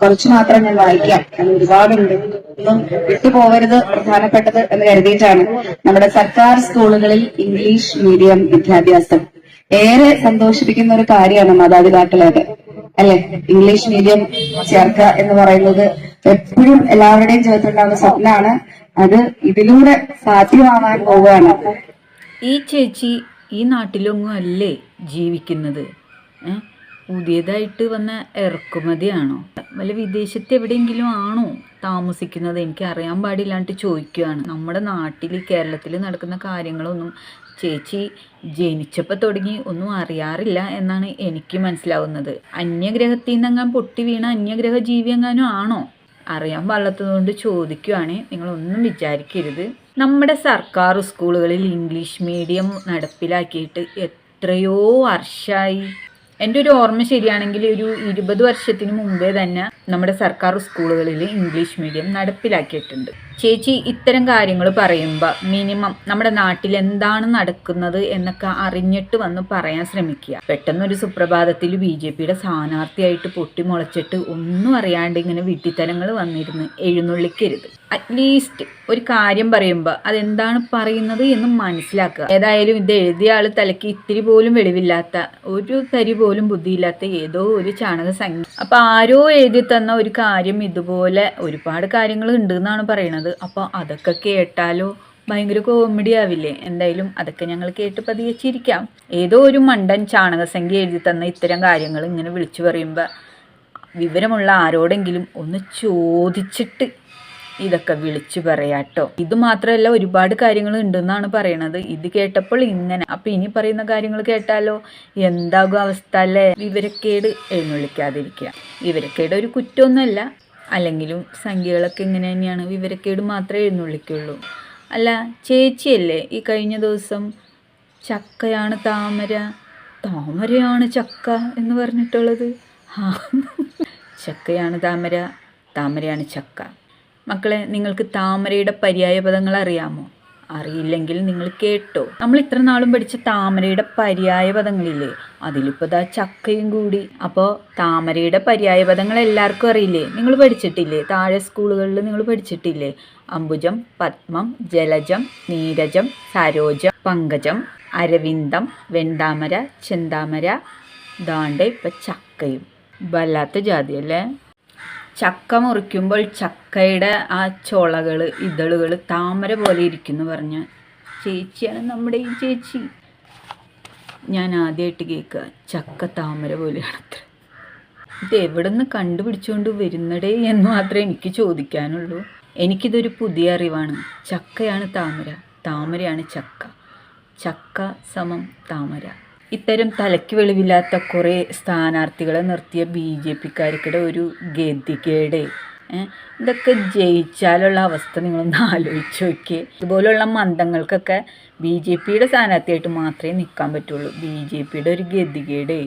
കുറച്ച് മാത്രം ഞാൻ വായിക്കാം. അത് ഒരുപാടുണ്ട്, ഒന്നും വിട്ടുപോകരുത് പ്രധാനപ്പെട്ടത് എന്ന് കരുതിയിട്ടാണ്. നമ്മുടെ സർക്കാർ സ്കൂളുകളിൽ ഇംഗ്ലീഷ് മീഡിയം വിദ്യാഭ്യാസം ഏറെ സന്തോഷിപ്പിക്കുന്ന ഒരു കാര്യമാണ് മാതാപിതാക്കളൊക്കെ, അല്ലെ? ഇംഗ്ലീഷ് മീഡിയം ചേർക്കുക എന്ന് പറയുന്നത് എപ്പോഴും എല്ലാവരുടെയും ജീവിതത്തിലുണ്ടാകുന്ന സ്വപ്നമാണ്. അത് ഇതിലൂടെ സാധ്യമാവാൻ പോവുകയാണ്. ഈ ചേച്ചി ഈ നാട്ടിലൊന്നും അല്ലേ ജീവിക്കുന്നത്? പുതിയതായിട്ട് വന്ന ഇറക്കുമതിയാണോ? വല്ല വിദേശത്ത് എവിടെയെങ്കിലും ആണോ താമസിക്കുന്നത്? എനിക്ക് അറിയാൻ പാടില്ലാണ്ട് ചോദിക്കുകയാണ്. നമ്മുടെ നാട്ടിൽ കേരളത്തിൽ നടക്കുന്ന കാര്യങ്ങളൊന്നും ചേച്ചി ജനിച്ചപ്പോൾ തുടങ്ങി ഒന്നും അറിയാറില്ല എന്നാണ് എനിക്ക് മനസ്സിലാവുന്നത്. അന്യഗ്രഹത്തിൽ നിന്നെങ്ങാൻ പൊട്ടി വീണ അന്യഗ്രഹ ജീവി എങ്ങാനും ആണോ? അറിയാൻ പാടില്ലാത്തതുകൊണ്ട് ചോദിക്കുകയാണ്. നിങ്ങളൊന്നും വിചാരിക്കരുത്. നമ്മുടെ സർക്കാർ സ്കൂളുകളിൽ ഇംഗ്ലീഷ് മീഡിയം നടപ്പിലാക്കിയിട്ട് എത്രയോ വർഷമായി. എൻ്റെ ഒരു ഓർമ്മ ശരിയാണെങ്കിൽ ഒരു 20 വർഷത്തിന് മുമ്പേ തന്നെ നമ്മുടെ സർക്കാർ സ്കൂളുകളിൽ ഇംഗ്ലീഷ് മീഡിയം നടപ്പിലാക്കിയിട്ടുണ്ട്. ചേച്ചി ഇത്തരം കാര്യങ്ങൾ പറയുമ്പോൾ മിനിമം നമ്മുടെ നാട്ടിൽ എന്താണ് നടക്കുന്നത് എന്നൊക്കെ അറിഞ്ഞിട്ട് വന്ന് പറയാൻ ശ്രമിക്കുക. പെട്ടെന്നൊരു സുപ്രഭാതത്തിൽ BJPയുടെ സ്ഥാനാർത്ഥിയായിട്ട് പൊട്ടിമുളച്ചിട്ട് ഒന്നും അറിയാണ്ട് ഇങ്ങനെ വിഡ്ഢിത്തരങ്ങൾ വന്നിരുന്ന് എഴുന്നള്ളിക്കരുത്. അറ്റ്ലീസ്റ്റ് ഒരു കാര്യം പറയുമ്പോൾ അതെന്താണ് പറയുന്നത് എന്ന് മനസ്സിലാക്കുക. ഏതായാലും ഇത് എഴുതിയ ആൾ തലയ്ക്ക് ഇത്തിരി പോലും വെളിവില്ലാത്ത, ഒരു തരി പോലും ബുദ്ധിയില്ലാത്ത ഏതോ ഒരു ചാണക സംഖ്യ. അപ്പോൾ ആരോ എഴുതി തന്ന ഒരു കാര്യം ഇതുപോലെ ഒരുപാട് കാര്യങ്ങൾ ഉണ്ട് എന്നാണ് പറയണത്. അപ്പോൾ അതൊക്കെ കേട്ടാലോ ഭയങ്കര കോമഡി ആവില്ലേ? എന്തായാലും അതൊക്കെ ഞങ്ങൾ കേട്ട് പതിയെ ചിരിക്കാം. ഏതോ ഒരു മണ്ടൻ ചാണകസംഖ്യ എഴുതി തന്ന ഇത്തരം കാര്യങ്ങൾ ഇങ്ങനെ വിളിച്ചു പറയുമ്പോൾ വിവരമുള്ള ആരോടെങ്കിലും ഒന്ന് ചോദിച്ചിട്ട് ഇതൊക്കെ വിളിച്ചു പറയാട്ടോ. ഇത് മാത്രമല്ല, ഒരുപാട് കാര്യങ്ങൾ ഉണ്ടെന്നാണ് പറയണത്. ഇത് കേട്ടപ്പോൾ ഇങ്ങനെ. അപ്പം ഇനി പറയുന്ന കാര്യങ്ങൾ കേട്ടാലോ എന്താകും അവസ്ഥ അല്ലേ? വിവരക്കേട് എഴുന്നള്ളിക്കാതിരിക്കുക. വിവരക്കേട് ഒരു കുറ്റമൊന്നുമല്ല, അല്ലെങ്കിലും സംഖ്യകളൊക്കെ ഇങ്ങനെ തന്നെയാണ്. വിവരക്കേട് മാത്രമേ എഴുന്നള്ളിക്കുള്ളൂ. അല്ല, ചേച്ചിയല്ലേ ഈ കഴിഞ്ഞ ദിവസം ചക്കയാണ് താമര, താമരയാണ് ചക്ക എന്ന് പറഞ്ഞിട്ടുള്ളത്? ചക്കയാണ് താമര, താമരയാണ് ചക്ക. മക്കളെ, നിങ്ങൾക്ക് താമരയുടെ പര്യായ പദങ്ങൾ അറിയാമോ? അറിയില്ലെങ്കിൽ നിങ്ങൾ കേട്ടോ. നമ്മൾ ഇത്ര നാളും പഠിച്ച താമരയുടെ പര്യായ പദങ്ങളില്ലേ, അതിലിപ്പോൾ ദാ ചക്കയും കൂടി. അപ്പോൾ താമരയുടെ പര്യായ പദങ്ങൾ എല്ലാവർക്കും അറിയില്ലേ? നിങ്ങൾ പഠിച്ചിട്ടില്ലേ? താഴെ സ്കൂളുകളിൽ നിങ്ങൾ പഠിച്ചിട്ടില്ലേ? അംബുജം, പത്മം, ജലജം, നീരജം, സരോജം, പങ്കജം, അരവിന്ദം, വെൺതാമര, ചെന്താമര. ദാണ്ടെ ഇപ്പം ചക്കയും. വല്ലാത്ത ജാതിയല്ലേ? ചക്ക മുറിക്കുമ്പോൾ ചക്കയുടെ ആ ചുളകൾ, ഇതളുകൾ താമര പോലെ ഇരിക്കുന്നു പറഞ്ഞ ചേച്ചിയാണ് നമ്മുടെ ഈ ചേച്ചി. ഞാൻ ആദ്യമായിട്ട് കേൾക്കുക ചക്ക താമര പോലെയാണത്ര. ഇത് എവിടെ നിന്ന് കണ്ടുപിടിച്ചുകൊണ്ട് വരുന്നടേ എന്ന് മാത്രമേ എനിക്ക് ചോദിക്കാനുള്ളൂ. എനിക്കിതൊരു പുതിയ അറിവാണ്. ചക്കയാണ് താമര, താമരയാണ് ചക്ക, ചക്ക സമം താമര. ഇത്തരം തലയ്ക്ക് വെളിവില്ലാത്ത കുറേ സ്ഥാനാർത്ഥികളെ നിർത്തിയ BJPക്കാർക്കിടെ ഒരു ഗതികേട്. ഇതൊക്കെ ജയിച്ചാലുള്ള അവസ്ഥ നിങ്ങളൊന്ന് ആലോചിച്ച് നോക്കിയേ. ഇതുപോലുള്ള മന്ദങ്ങൾക്കൊക്കെ BJPയുടെ സ്ഥാനാർത്ഥിയായിട്ട് മാത്രമേ നിൽക്കാൻ പറ്റുള്ളൂ. BJPയുടെ ഒരു ഗതികേട്.